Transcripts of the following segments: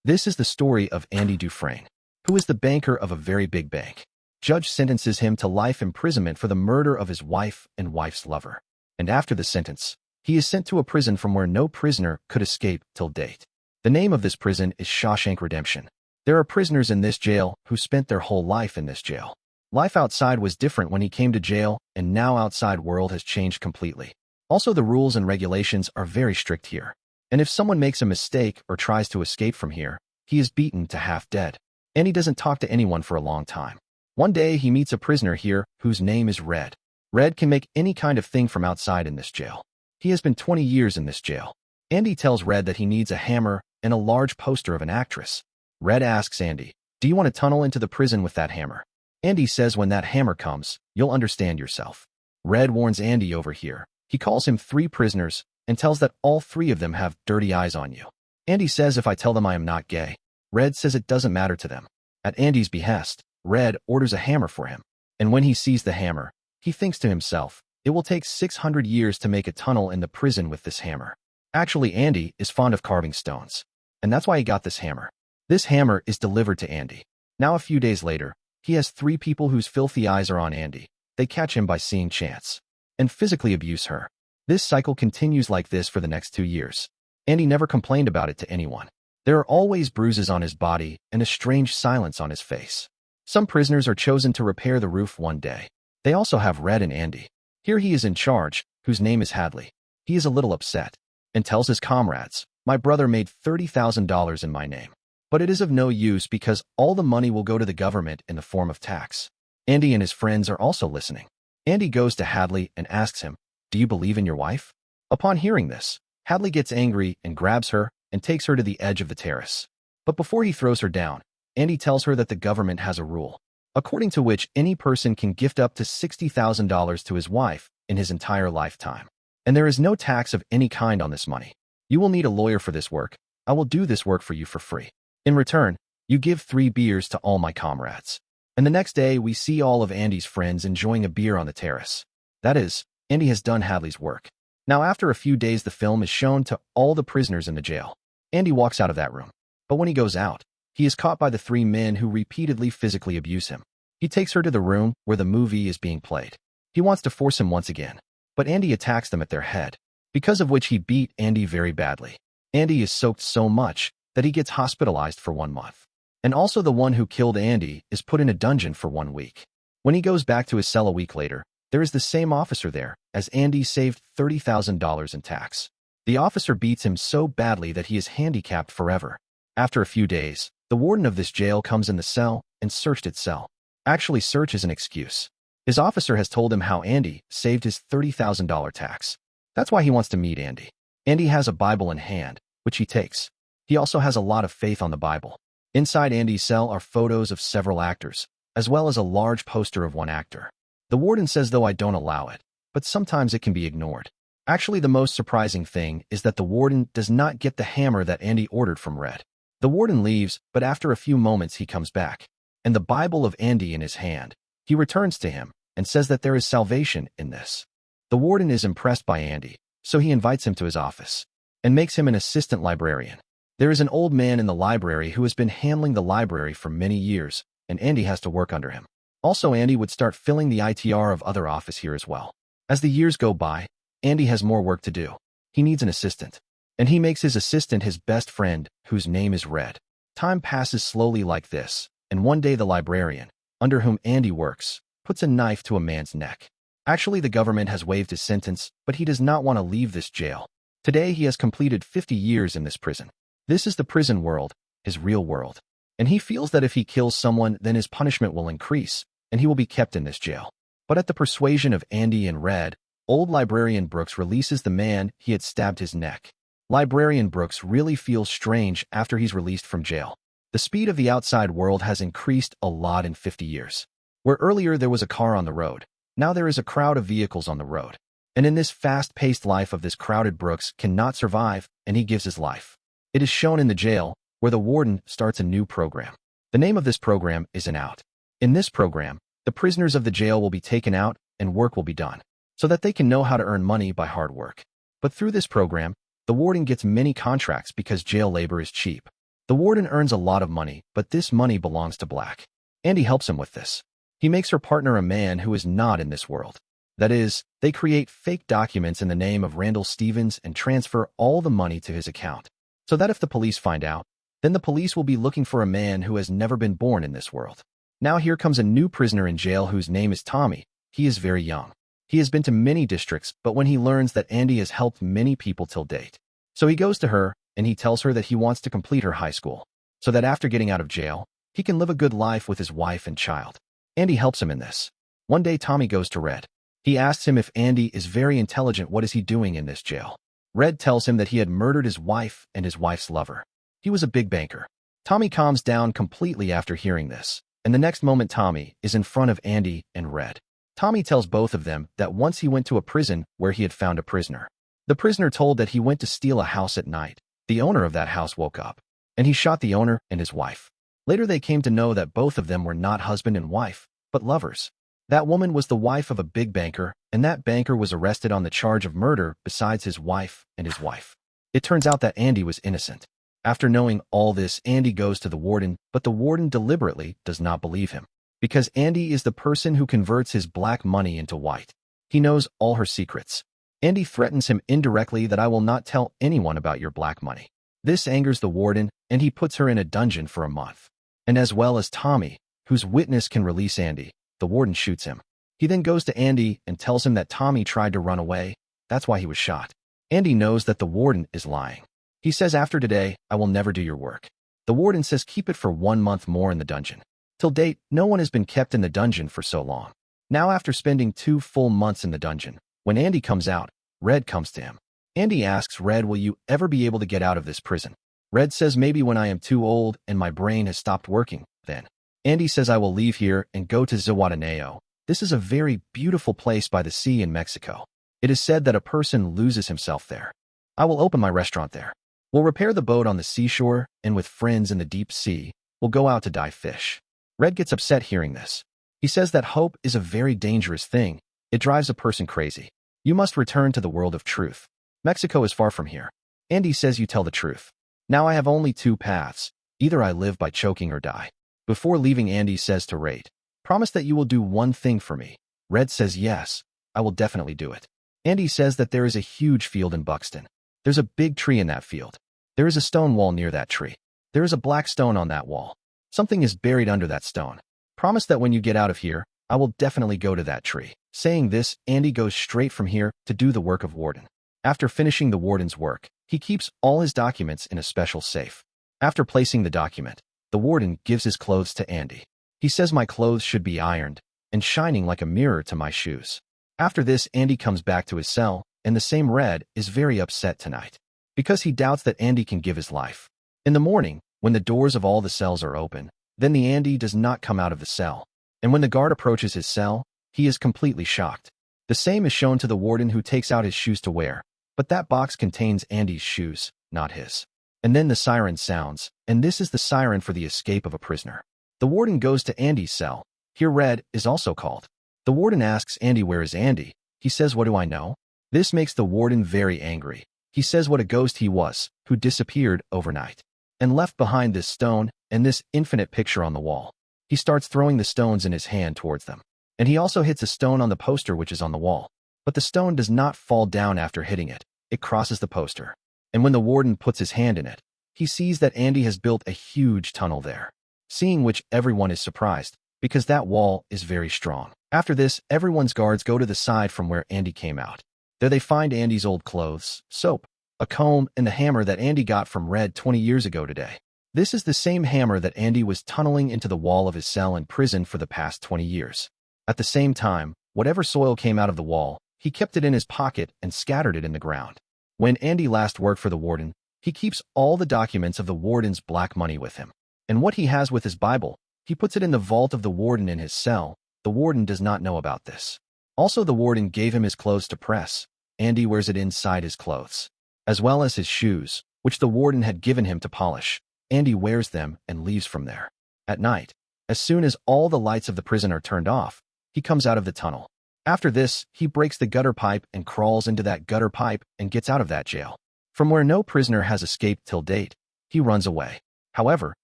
This is the story of Andy Dufresne, who is the banker of a very big bank. Judge sentences him to life imprisonment for the murder of his wife and wife's lover. And after the sentence, he is sent to a prison from where no prisoner could escape till date. The name of this prison is Shawshank Redemption. There are prisoners in this jail who spent their whole life in this jail. Life outside was different when he came to jail, and now outside world has changed completely. Also, the rules and regulations are very strict here. And if someone makes a mistake or tries to escape from here, he is beaten to half dead. And he doesn't talk to anyone for a long time. One day, he meets a prisoner here whose name is Red. Red can make any kind of thing from outside in this jail. He has been 20 years in this jail. Andy tells Red that he needs a hammer and a large poster of an actress. Red asks Andy, "Do you want to tunnel into the prison with that hammer?" Andy says when that hammer comes, you'll understand yourself. Red warns Andy over here. He calls him 3 prisoners and tells that all 3 of them have dirty eyes on you. Andy says if I tell them I am not gay. Red says it doesn't matter to them. At Andy's behest, Red orders a hammer for him. And when he sees the hammer, he thinks to himself, it will take 600 years to make a tunnel in the prison with this hammer. Actually, Andy is fond of carving stones. And that's why he got this hammer. This hammer is delivered to Andy. Now a few days later, he has 3 people whose filthy eyes are on Andy. They catch him by seeing Chance and physically abuse her. This cycle continues like this for the next 2 years. Andy never complained about it to anyone. There are always bruises on his body and a strange silence on his face. Some prisoners are chosen to repair the roof one day. They also have Red and Andy. Here he is in charge, whose name is Hadley. He is a little upset and tells his comrades, "My brother made $30,000 in my name. But it is of no use because all the money will go to the government in the form of tax." Andy and his friends are also listening. Andy goes to Hadley and asks him, "Do you believe in your wife?" Upon hearing this, Hadley gets angry and grabs her and takes her to the edge of the terrace. But before he throws her down, Andy tells her that the government has a rule, according to which any person can gift up to $60,000 to his wife in his entire lifetime. And there is no tax of any kind on this money. You will need a lawyer for this work. I will do this work for you for free. In return, you give 3 beers to all my comrades. And the next day, we see all of Andy's friends enjoying a beer on the terrace. That is, Andy has done Hadley's work. Now, after a few days, the film is shown to all the prisoners in the jail. Andy walks out of that room. But when he goes out, he is caught by the 3 men who repeatedly physically abuse him. He takes her to the room where the movie is being played. He wants to force him once again, but Andy attacks them at their head, because of which he beat Andy very badly. Andy is soaked so much that he gets hospitalized for 1 month. And also the one who killed Andy is put in a dungeon for 1 week. When he goes back to his cell a week later, there is the same officer there, as Andy saved $30,000 in tax. The officer beats him so badly that he is handicapped forever. After a few days, the warden of this jail comes in the cell and searched its cell. Actually, search is an excuse. His officer has told him how Andy saved his $30,000 tax. That's why he wants to meet Andy. Andy has a Bible in hand, which he takes. He also has a lot of faith on the Bible. Inside Andy's cell are photos of several actors, as well as a large poster of one actor. The warden says, though I don't allow it, but sometimes it can be ignored. Actually, the most surprising thing is that the warden does not get the hammer that Andy ordered from Red. The warden leaves, but after a few moments he comes back, and the Bible of Andy in his hand. He returns to him and says that there is salvation in this. The warden is impressed by Andy, so he invites him to his office and makes him an assistant librarian. There is an old man in the library who has been handling the library for many years, and Andy has to work under him. Also, Andy would start filling the ITR of other office here as well. As the years go by, Andy has more work to do. He needs an assistant, and he makes his assistant his best friend, whose name is Red. Time passes slowly like this, and one day the librarian, under whom Andy works, puts a knife to a man's neck. Actually, the government has waived his sentence, but he does not want to leave this jail. Today, he has completed 50 years in this prison. This is the prison world, his real world. And he feels that if he kills someone, then his punishment will increase, and he will be kept in this jail. But at the persuasion of Andy and Red, old librarian Brooks releases the man he had stabbed his neck. Librarian Brooks really feels strange after he's released from jail. The speed of the outside world has increased a lot in 50 years. Where earlier there was a car on the road, now there is a crowd of vehicles on the road. And in this fast-paced life of this crowded, Brooks cannot survive, and he gives his life. It is shown in the jail, where the warden starts a new program. The name of this program is an out. In this program, the prisoners of the jail will be taken out and work will be done, so that they can know how to earn money by hard work. But through this program, the warden gets many contracts because jail labor is cheap. The The warden earns a lot of money, but this money belongs to Black. Andy helps him with this. He makes her partner a man who is not in this world. That is, they create fake documents in the name of Randall Stevens and transfer all the money to his account, so that if the police find out, then the police will be looking for a man who has never been born in this world. Now here comes a new prisoner in jail whose name is Tommy. He is very young. He has been to many districts, but when he learns that Andy has helped many people till date, so he goes to her and he tells her that he wants to complete her high school, so that after getting out of jail, he can live a good life with his wife and child. Andy helps him in this. One day Tommy goes to Red. He asks him if Andy is very intelligent, what is he doing in this jail? Red tells him that he had murdered his wife and his wife's lover. He was a big banker. Tommy calms down completely after hearing this, and the next moment Tommy is in front of Andy and Red. Tommy tells both of them that once he went to a prison where he had found a prisoner. The prisoner told that he went to steal a house at night. The owner of that house woke up, and he shot the owner and his wife. Later they came to know that both of them were not husband and wife, but lovers. That woman was the wife of a big banker, and that banker was arrested on the charge of murder besides his wife and his wife. It turns out that Andy was innocent. After knowing all this, Andy goes to the warden, but the warden deliberately does not believe him, because Andy is the person who converts his black money into white. He knows all her secrets. Andy threatens him indirectly that I will not tell anyone about your black money. This angers the warden, and he puts her in a dungeon for a month. And as well as Tommy, whose witness can release Andy, the warden shoots him. He then goes to Andy and tells him that Tommy tried to run away. That's why he was shot. Andy knows that the warden is lying. He says, after today, I will never do your work. The warden says keep it for 1 month more in the dungeon. Till date, no one has been kept in the dungeon for so long. Now after spending 2 full months in the dungeon, when Andy comes out, Red comes to him. Andy asks Red, will you ever be able to get out of this prison? Red says maybe when I am too old and my brain has stopped working, then. Andy says I will leave here and go to Zihuatanejo. This is a very beautiful place by the sea in Mexico. It is said that a person loses himself there. I will open my restaurant there. We'll repair the boat on the seashore, and with friends in the deep sea, we'll go out to dive fish. Red gets upset hearing this. He says that hope is a very dangerous thing. It drives a person crazy. You must return to the world of truth. Mexico is far from here. Andy says you tell the truth. Now I have only 2 paths. Either I live by choking or die. Before leaving, Andy says to Red, promise that you will do one thing for me. Red says yes, I will definitely do it. Andy says that there is a huge field in Buxton. There's a big tree in that field. There is a stone wall near that tree. There is a black stone on that wall. Something is buried under that stone. Promise that when you get out of here, I will definitely go to that tree. Saying this, Andy goes straight from here to do the work of warden. After finishing the warden's work, he keeps all his documents in a special safe. After placing the document, the warden gives his clothes to Andy. He says my clothes should be ironed and shining like a mirror to my shoes. After this, Andy comes back to his cell, and the same Red is very upset tonight, because he doubts that Andy can give his life. In the morning, when the doors of all the cells are open, then the Andy does not come out of the cell, and when the guard approaches his cell, he is completely shocked. The same is shown to the warden, who takes out his shoes to wear, but that box contains Andy's shoes, not his. And then the siren sounds, and this is the siren for the escape of a prisoner. The warden goes to Andy's cell. Here Red is also called. The warden asks Andy, where is Andy? He says, what do I know? This makes the warden very angry. He says what a ghost he was, who disappeared overnight, and left behind this stone and this infinite picture on the wall. He starts throwing the stones in his hand towards them, and he also hits a stone on the poster which is on the wall. But the stone does not fall down after hitting it. It crosses the poster. And when the warden puts his hand in it, he sees that Andy has built a huge tunnel there, seeing which everyone is surprised, because that wall is very strong. After this, everyone's guards go to the side from where Andy came out. There they find Andy's old clothes, soap, a comb, and the hammer that Andy got from Red 20 years ago today. This is the same hammer that Andy was tunneling into the wall of his cell in prison for the past 20 years. At the same time, whatever soil came out of the wall, he kept it in his pocket and scattered it in the ground. When Andy last worked for the warden, he keeps all the documents of the warden's black money with him. And what he has with his Bible, he puts it in the vault of the warden in his cell. The warden does not know about this. Also, the warden gave him his clothes to press. Andy wears it inside his clothes, as well as his shoes, which the warden had given him to polish. Andy wears them and leaves from there. At night, as soon as all the lights of the prison are turned off, he comes out of the tunnel. After this, he breaks the gutter pipe and crawls into that gutter pipe and gets out of that jail, from where no prisoner has escaped till date. He runs away. However,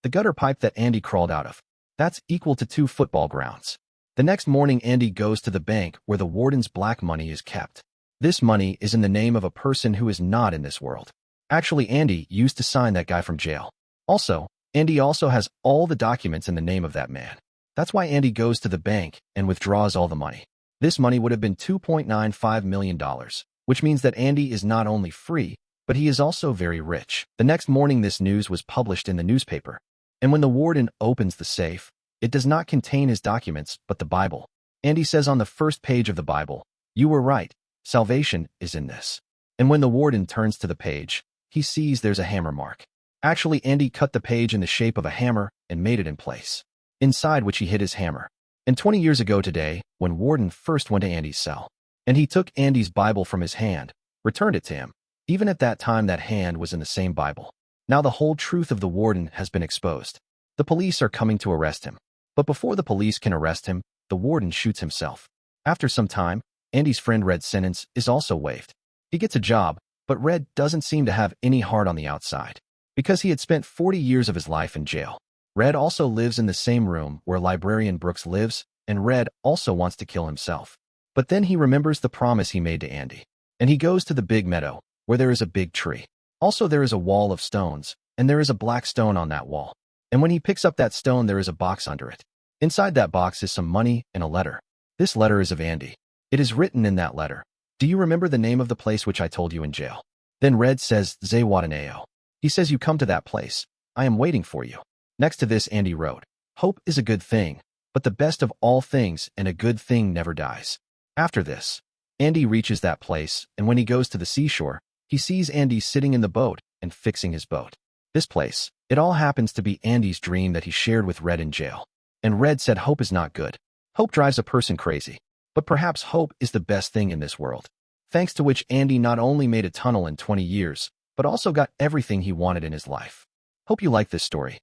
the gutter pipe that Andy crawled out of, that's equal to 2 football grounds. The next morning, Andy goes to the bank where the warden's black money is kept. This money is in the name of a person who is not in this world. Actually, Andy used to sign that guy from jail. Also, Andy also has all the documents in the name of that man. That's why Andy goes to the bank and withdraws all the money. This money would have been $2.95 million, which means that Andy is not only free, but he is also very rich. The next morning, this news was published in the newspaper. And when the warden opens the safe, it does not contain his documents, but the Bible. Andy says on the first page of the Bible, "You were right, salvation is in this." And when the warden turns to the page, he sees there's a hammer mark. Actually, Andy cut the page in the shape of a hammer and made it in place, inside which he hid his hammer. And 20 years ago today, when warden first went to Andy's cell, and he took Andy's Bible from his hand, returned it to him. Even at that time, that hand was in the same Bible. Now the whole truth of the warden has been exposed. The police are coming to arrest him. But before the police can arrest him, the warden shoots himself. After some time, Andy's friend Red's sentence is also waived. He gets a job, but Red doesn't seem to have any heart on the outside, because he had spent 40 years of his life in jail. Red also lives in the same room where librarian Brooks lives, and Red also wants to kill himself. But then he remembers the promise he made to Andy, and he goes to the big meadow, where there is a big tree. Also, there is a wall of stones, and there is a black stone on that wall. And when he picks up that stone, there is a box under it. Inside that box is some money and a letter. This letter is of Andy. It is written in that letter, "Do you remember the name of the place which I told you in jail?" Then Red says, "Zihuatanejo." He says, "You come to that place. I am waiting for you." Next to this, Andy wrote, "Hope is a good thing, but the best of all things, and a good thing never dies." After this, Andy reaches that place, and when he goes to the seashore, he sees Andy sitting in the boat and fixing his boat. This place, it all happens to be Andy's dream that he shared with Red in jail. And Red said hope is not good. Hope drives a person crazy. But perhaps hope is the best thing in this world. Thanks to which Andy not only made a tunnel in 20 years, but also got everything he wanted in his life. Hope you like this story.